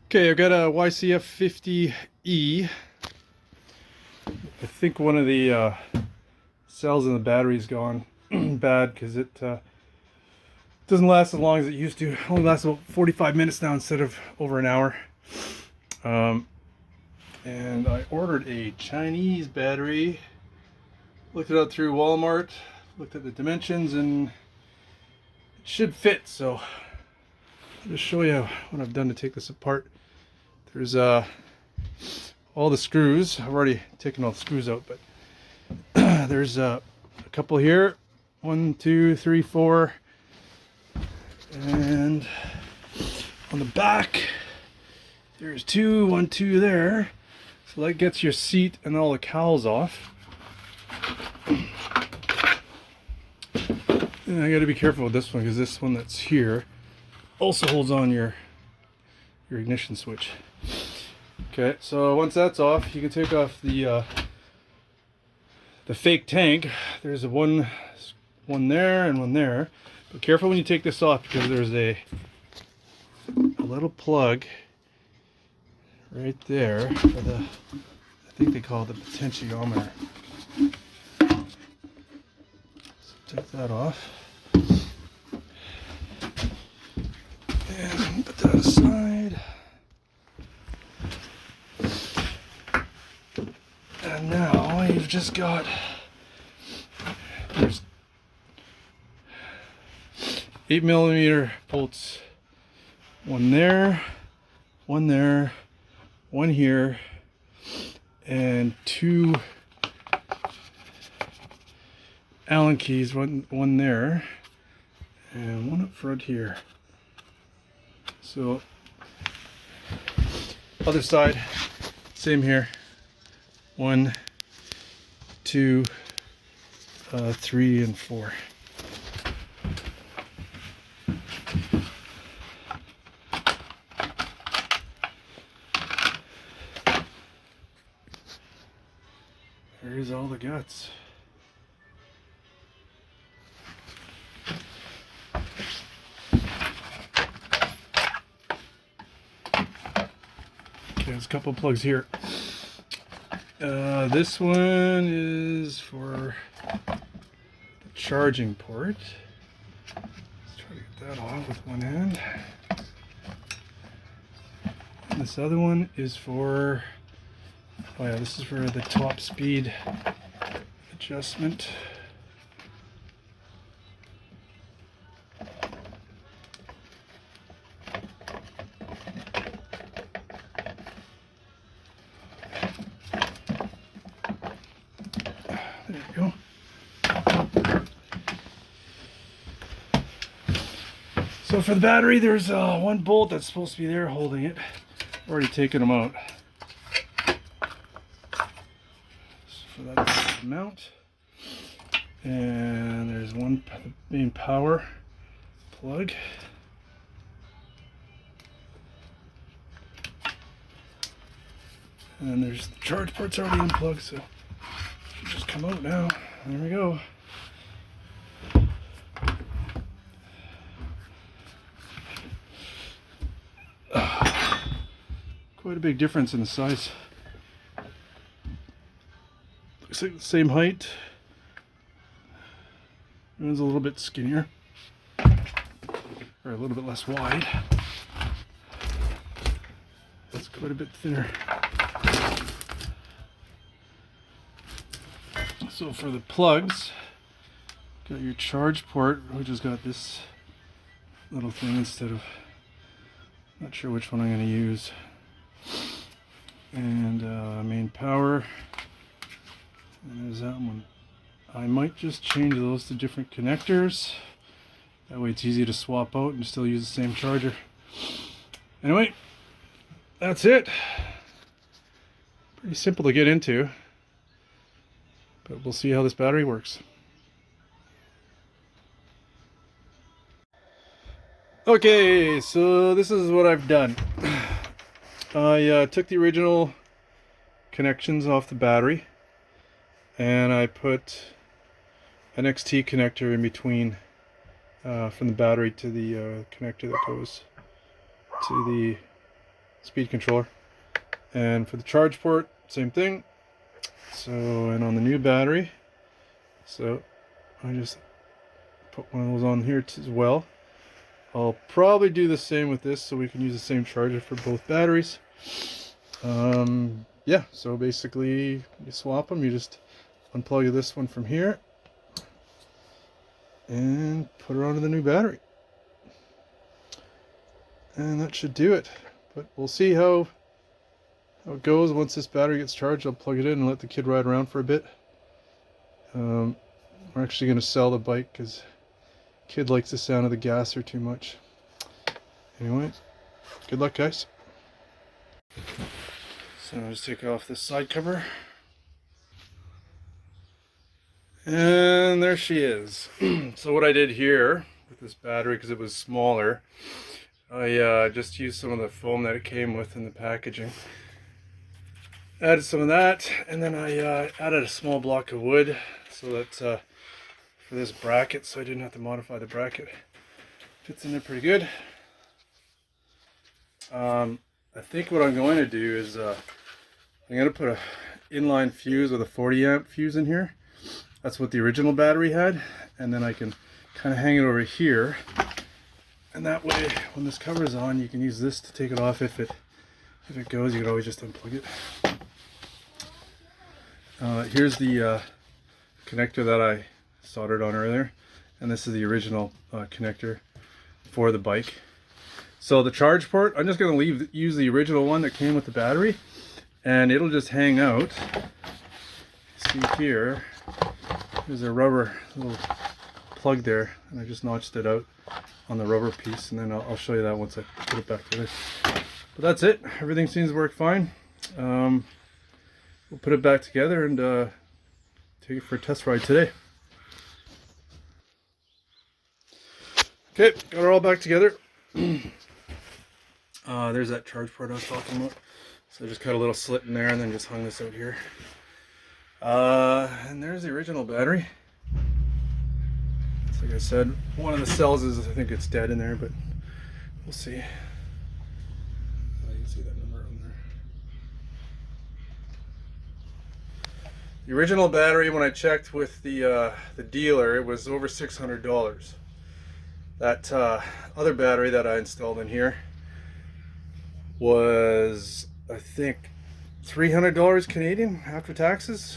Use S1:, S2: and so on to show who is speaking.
S1: Okay, I've got a YCF 50E. I think one of the cells in the battery is gone bad because it doesn't last as long as it used to. It only lasts about 45 minutes now instead of over an hour. And I ordered a Chinese battery. Looked it up through Walmart, looked at the dimensions, and it should fit. So I'll just show you what I've done to take this apart. There's all the screws. I've already taken all the screws out, but there's a couple here. 1, 2, 3, 4. And on the back, there's 2, 1, 2 there. So that gets your seat and all the cowls off. And I got to be careful with this one because this one that's here also holds on your ignition switch. Okay, so once that's off, you can take off the fake tank. There's a one there and one there. But careful when you take this off because there's a little plug right there for the, I think they call it the potentiometer. So take that off. And put that aside. And now you've just got, there's 8mm bolts. One there, one there, one here, and 2 Allen keys, one there, and one up front here. So, other side, same here. 1, 2, 3, and 4. There's all the guts. Okay, there's a couple of plugs here. This one is for the charging port. Let's try to get that off with one hand. And this other one is for, oh yeah, this is for the top speed adjustment. There you go. So for the battery, there's one bolt that's supposed to be there holding it. I've already taken them out. So for that mount. And there's one main power plug. And there's the charge port's already unplugged, so it should just come out now. There we go. Quite a big difference in the size. Looks like the same height. One's a little bit skinnier, or a little bit less wide. It's quite a bit thinner. So for the plugs, got your charge port, which has got this little thing instead of, not sure which one I'm going to use. And main power, and there's that one. I might just change those to different connectors. That way it's easy to swap out and still use the same charger. Anyway, that's it. Pretty simple to get into, but we'll see how this battery works. Okay, so this is what I've done. I took the original connections off the battery and I put an XT connector in between from the battery to the connector that goes to the speed controller. And for the charge port, same thing. So, and on the new battery, so I just put one of those on here as well. I'll probably do the same with this so we can use the same charger for both batteries. Yeah, so basically you swap them, you just unplug this one from here and put her onto the new battery. And that should do it. But we'll see how it goes once this battery gets charged. I'll plug it in and let the kid ride around for a bit. We're actually going to sell the bike because kid likes the sound of the gasser too much. Anyway, good luck, guys. So I'll just take off this side cover. And there she is. So what I did here with this battery, because it was smaller, I just used some of the foam that it came with in the packaging. Added some of that, and then I added a small block of wood so that for this bracket, so I didn't have to modify the bracket. Fits in there pretty good. I think what I'm going to do is I'm going to put a inline fuse with a 40 amp fuse in here. That's what the original battery had, and then I can kind of hang it over here, and that way when this cover is on you can use this to take it off. If it goes, you can always just unplug it. Here's the connector that I soldered on earlier, and this is the original connector for the bike. So the charge port, I'm just going to use the original one that came with the battery, and it'll just hang out. See here, there's a rubber little plug there, and I just notched it out on the rubber piece, and then I'll show you that once I put it back together. But that's it. Everything seems to work fine. We'll put it back together and take it for a test ride today. Okay, got it all back together. There's that charge port I was talking about. So I just cut a little slit in there and then just hung this out here. And there's the original battery. Like I said, one of the cells is, I think it's dead in there, but we'll see. You can see that number on there. The original battery, when I checked with the dealer, it was over $600. That other battery that I installed in here was, I think, $300 Canadian after taxes.